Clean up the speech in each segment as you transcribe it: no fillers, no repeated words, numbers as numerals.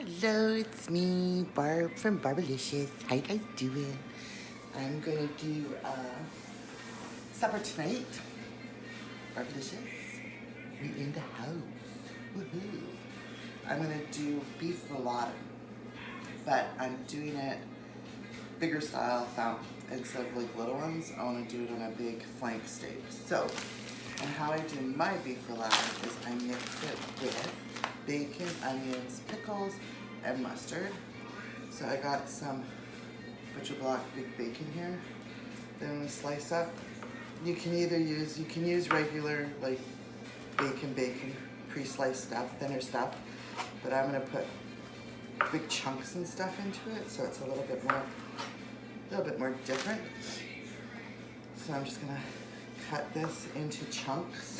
Hello, it's me, Barb from Barbalicious. How you guys doing? I'm gonna do supper tonight. Barbalicious, we in the house. Woohoo! I'm gonna do beef rouladen, but I'm doing it bigger style, instead of like little ones. I want to do it on a big flank steak. So, and how I do my beef rouladen is I mix it with bacon, onions, pickles, and mustard. So I got some butcher block big bacon here. Then I'm gonna slice up. You can use regular like bacon, pre-sliced stuff, thinner stuff. But I'm gonna put big chunks and stuff into it, so it's a little bit more different. So I'm just gonna cut this into chunks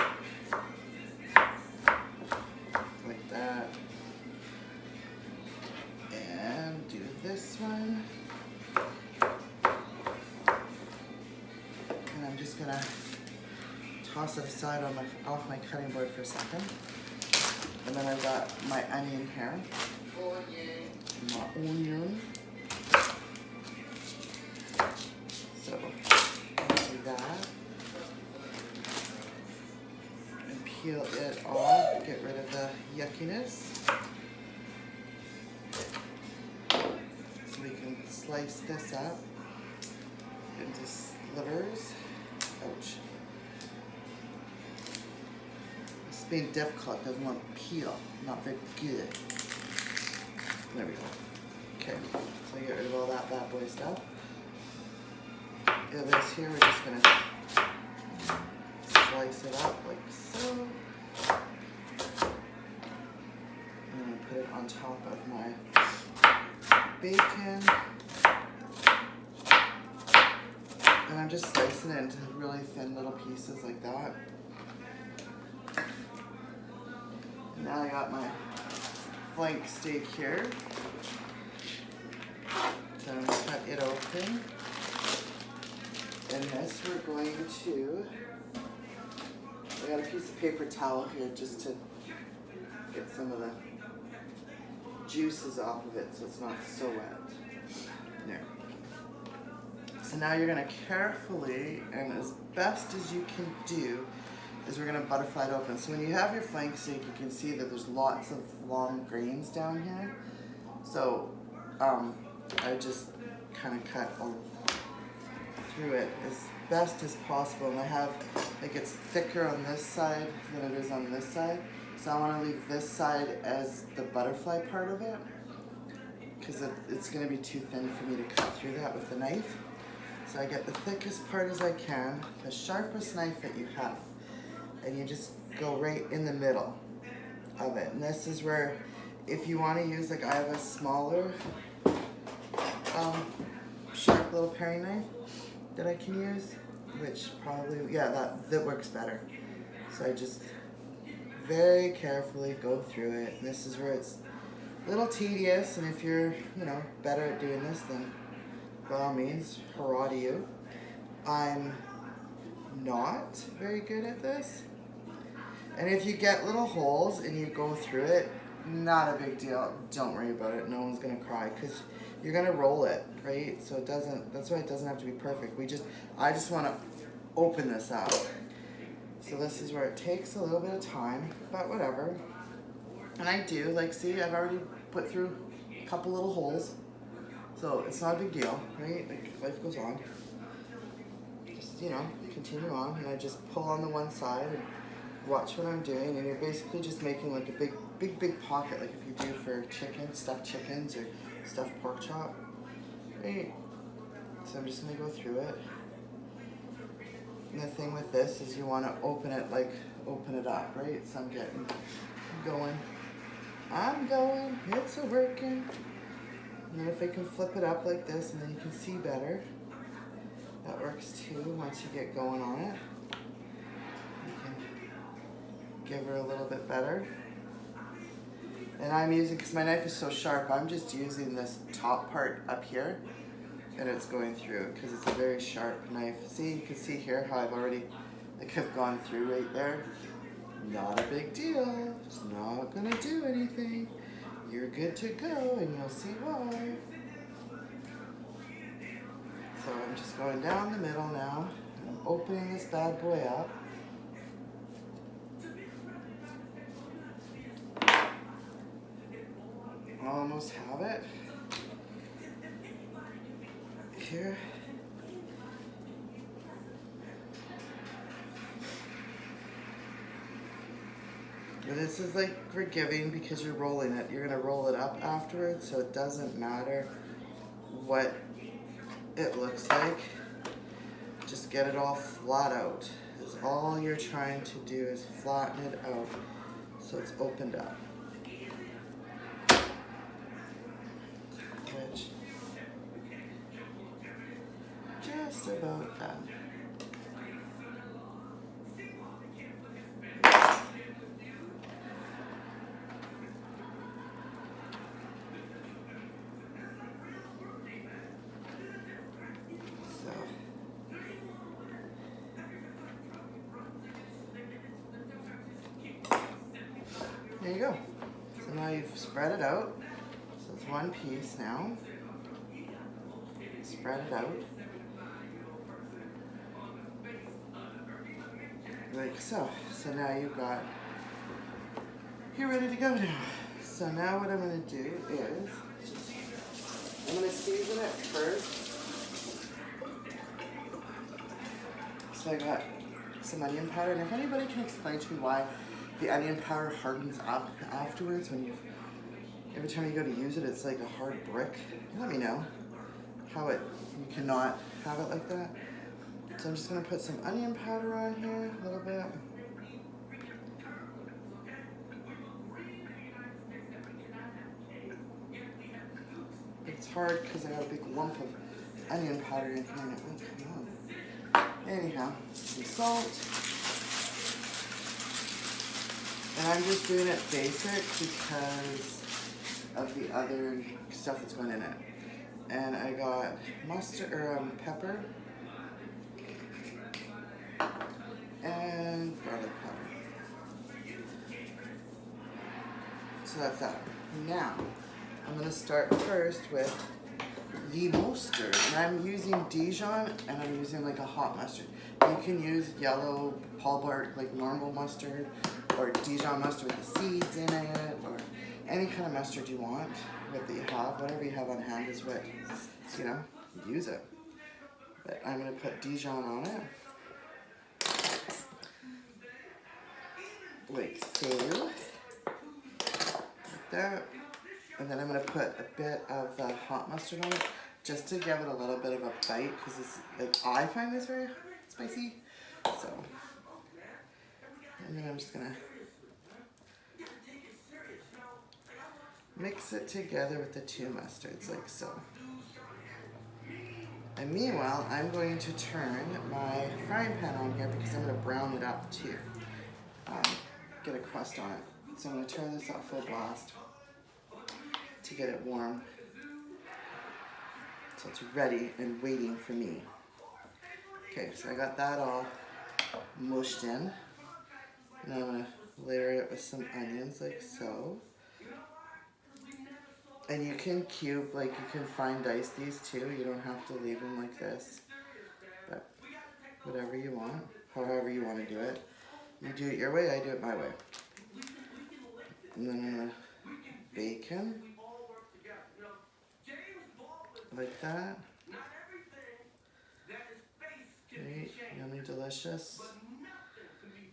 like that, and do this one. And I'm just gonna toss it aside off my cutting board for a second. And then I've got my onion here. My onion. So I'll do that. And peel it off, get rid of the yuckiness. So we can slice this up into slivers. Ouch. It's being difficult, it doesn't want to peel. Not very good. There we go. Okay, so get rid of all that bad boy stuff. This here, we're just gonna slice it up like so. And I'm gonna put it on top of my bacon. And I'm just slicing it into really thin little pieces like that. And now I got my flank steak here. So I'm gonna cut it open. And this we're going to, I got a piece of paper towel here just to get some of the juices off of it so it's not so wet. There. So now you're gonna carefully, and as best as you can do, is we're gonna butterfly it open. So when you have your flank steak, you can see that there's lots of long grains down here. So I just kind of cut through it as best as possible, and I have, like, it's thicker on this side than it is on this side, so I want to leave this side as the butterfly part of it, because it's going to be too thin for me to cut through that with the knife. So I get the thickest part as I can, the sharpest knife that you have, and you just go right in the middle of it. And this is where, if you want to use, like, I have a smaller sharp little paring knife that I can use, which probably, yeah, that works better. So I just very carefully go through it. And this is where it's a little tedious, and if you're, better at doing this, then by all means, hurrah to you. I'm not very good at this. And if you get little holes and you go through it, not a big deal. Don't worry about it. No one's gonna cry, because you're gonna roll it, right? So that's why it doesn't have to be perfect. I just wanna open this up. So this is where it takes a little bit of time, but whatever. And I do, like, see, I've already put through a couple little holes. So it's not a big deal, right? Like, life goes on. Just, continue on. And I just pull on the one side and watch what I'm doing. And you're basically just making like a big pocket, like if you do for stuffed chickens or stuffed pork chop, right? So I'm just gonna go through it. And the thing with this is you want to open it up, right? So I'm going, it's a working. And then if I can flip it up like this, and then you can see better, that works too. Once you get going on it, you can give her a little bit better. And I'm using, because my knife is so sharp, I'm just using this top part up here, and it's going through, because it's a very sharp knife. See, you can see here how I've already, have gone through right there. Not a big deal. It's not gonna do anything. you're good to go, and you'll see why. So I'm just going down the middle now. I'm opening this bad boy up. Almost have it. Here. But this is like forgiving because you're rolling it. You're gonna roll it up afterwards, so it doesn't matter what it looks like. Just get it all flat out. Because all you're trying to do is flatten it out so it's opened up. Which, just about done. There you go. So now you've spread it out. So it's one piece now. Spread it out. Like so. So now you've got, you're ready to go now. So now what I'm gonna do is, I'm gonna season it first. So I got some onion powder, and if anybody can explain to me why the onion powder hardens up afterwards when every time you go to use it, it's like a hard brick. Let me know how you cannot have it like that. So I'm just gonna put some onion powder on here, a little bit. It's hard because I got a big lump of onion powder in here and it won't come on. Anyhow, some salt. And I'm just doing it basic because of the other stuff that's going in it. And I got mustard or pepper and garlic powder. So that's that. Now I'm gonna start first with the mustard, and I'm using Dijon, and I'm using like a hot mustard. You can use yellow Paul Blart, like normal mustard, or Dijon mustard with the seeds in it, or any kind of mustard you want that you have. Whatever you have on hand is what, use it. But I'm gonna put Dijon on it, like so, like that. And then I'm gonna put a bit of the hot mustard on it, just to give it a little bit of a bite, because it's like, I find this very spicy. So, and then I'm just gonna mix it together with the two mustards, like so. And meanwhile, I'm going to turn my frying pan on here because I'm gonna brown it up too. Get a crust on it. So I'm gonna turn this up full blast to get it warm. So it's ready and waiting for me. Okay, so I got that all mushed in. Now I'm gonna layer it with some onions like so. And you can cube, like you can fine dice these too. You don't have to leave them like this. But whatever you want, however you want to do it. You do it your way, I do it my way. And then I'm gonna bacon. Like that. Okay, yummy delicious.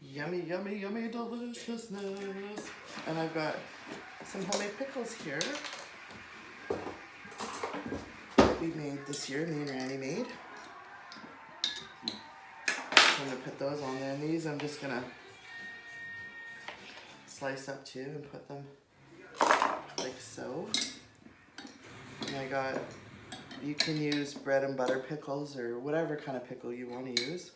Yummy, yummy, yummy deliciousness. And I've got some homemade pickles here that we made this year, me and Randy made. So I'm gonna put those on there, and these I'm just gonna slice up too and put them like so. And I got, you can use bread and butter pickles or whatever kind of pickle you want to use.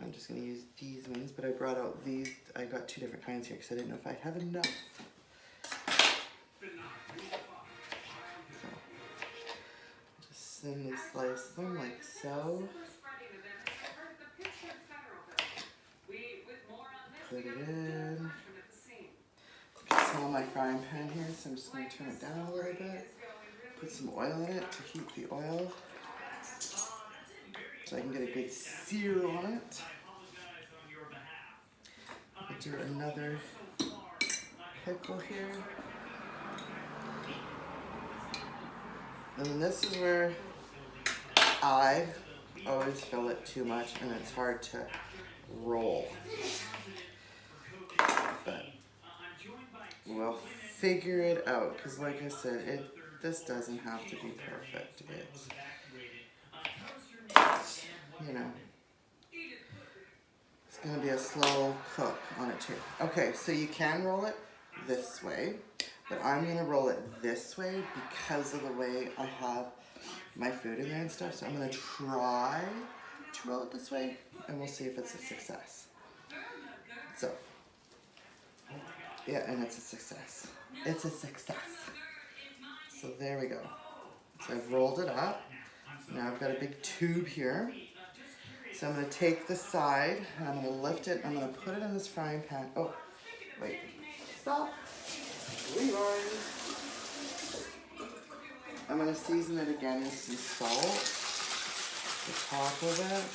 I'm just going to use these ones, but I brought out these. I got two different kinds here because I didn't know if I have enough. So, just thinly slice them like so. Put it in. Get some some on my frying pan here, so I'm just going to turn it down a little bit. Put some oil in it to heat the oil so I can get a good sear on it. I'll do another pickle here. And this is where I always fill it too much and it's hard to roll. But we'll figure it out because like I said, this doesn't have to be perfect. It's, you know, it's going to be a slow cook on it too. Okay, so you can roll it this way, but I'm going to roll it this way because of the way I have my food in there and stuff. So I'm going to try to roll it this way and we'll see if it's a success. So, yeah, and it's a success. It's a success. So there we go. So I've rolled it up. Now I've got a big tube here. So I'm going to take the side and I'm going to lift it. I'm going to put it in this frying pan. Oh, wait. Stop. Rewind. I'm going to season it again with some salt. The top of it.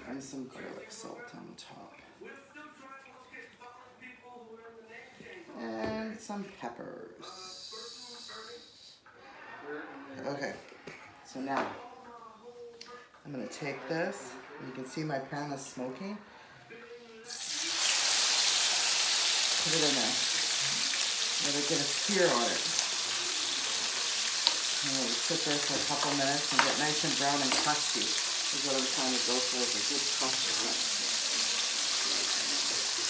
And some garlic salt on the top. And some peppers. Okay, so now I'm going to take this. You can see my pan is smoking. Put it in there. Let it get a sear on it. And let it sit there for a couple minutes and get nice and brown and crusty. Is what I'm trying to go for, is a good crust on it.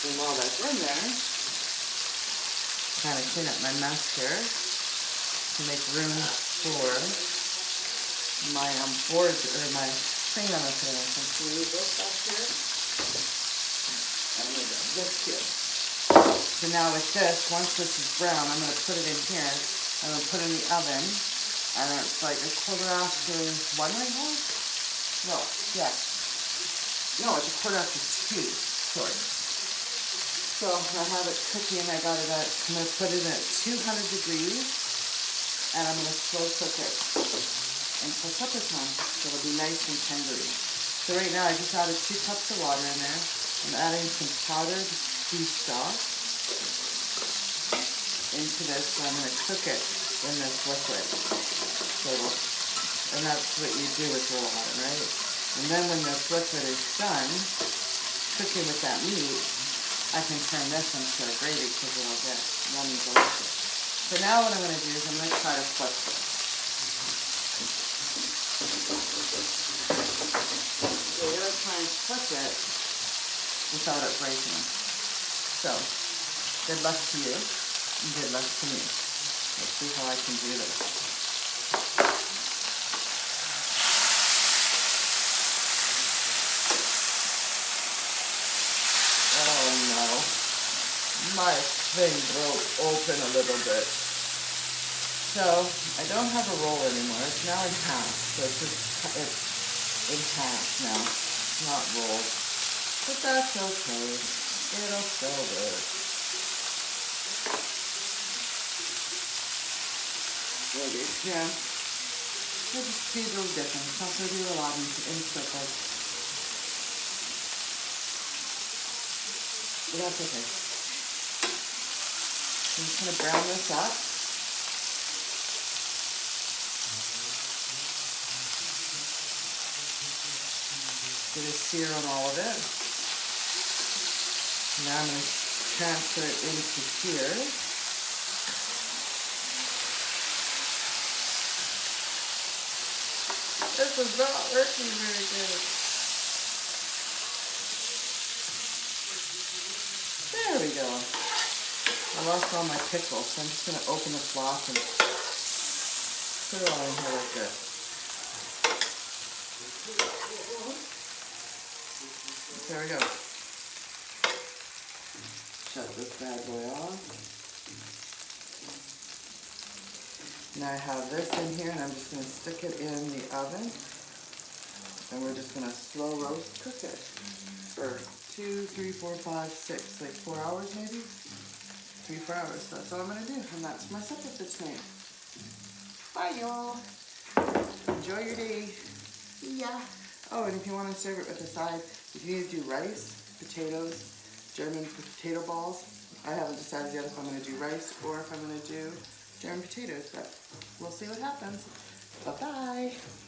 And while that's in there, kind of clean up my mess here to make room for my board or my thing I'm going to put in. So I'm going to leave this back here. And leave this here. So now with this, once this is brown, I'm going to put it in here. I'm going to put it in the oven. And it's like 1:15 right now? No, yeah. No, it's 2:15. Sorry. So I have it cooking. I got it at, I'm going to put it at 200 degrees. And I'm going to slow cook it until supper time. So it'll be nice and tendery. So right now I just added 2 cups of water in there. I'm adding some powdered beef stock into this. So I'm going to cook it in this liquid. So and that's what you do with rouladen, right? And then when this liquid is done cooking with that meat, I can turn this into a gravy because it'll get yummy delicious. So now what I'm going to do is I'm going to try to flip this. So we're going to try and flip it without it breaking. So, good luck to you and good luck to me. Let's see how I can do this. Oh no. My thing broke open a little bit. So I don't have a roll anymore. It's now in half. So it's in half now. It's not rolled. But that's okay. It'll still work. Maybe, yeah. We'll just be a little different. It's not going to be rouladen in circles. But that's okay. I'm just going to brown this up. Get a sear on all of it. Now I'm going to transfer it into here. This is not working very good. There we go. I lost all my pickles, so I'm just going to open the flap and put it all in here like this. There we go. Shut this bad boy off. Now I have this in here and I'm just going to stick it in the oven. And we're just going to slow roast cook it for 2 2, 3, 4, 5, 6, like 4 hours maybe? 3, 4 hours. That's all I'm gonna do, and that's my supper for tonight. Bye, y'all. Enjoy your day. Yeah. Oh, and if you want to serve it with a side, if you need to do rice, potatoes, German potato balls, I haven't decided yet if I'm going to do rice or if I'm going to do German potatoes, but we'll see what happens. Bye-bye.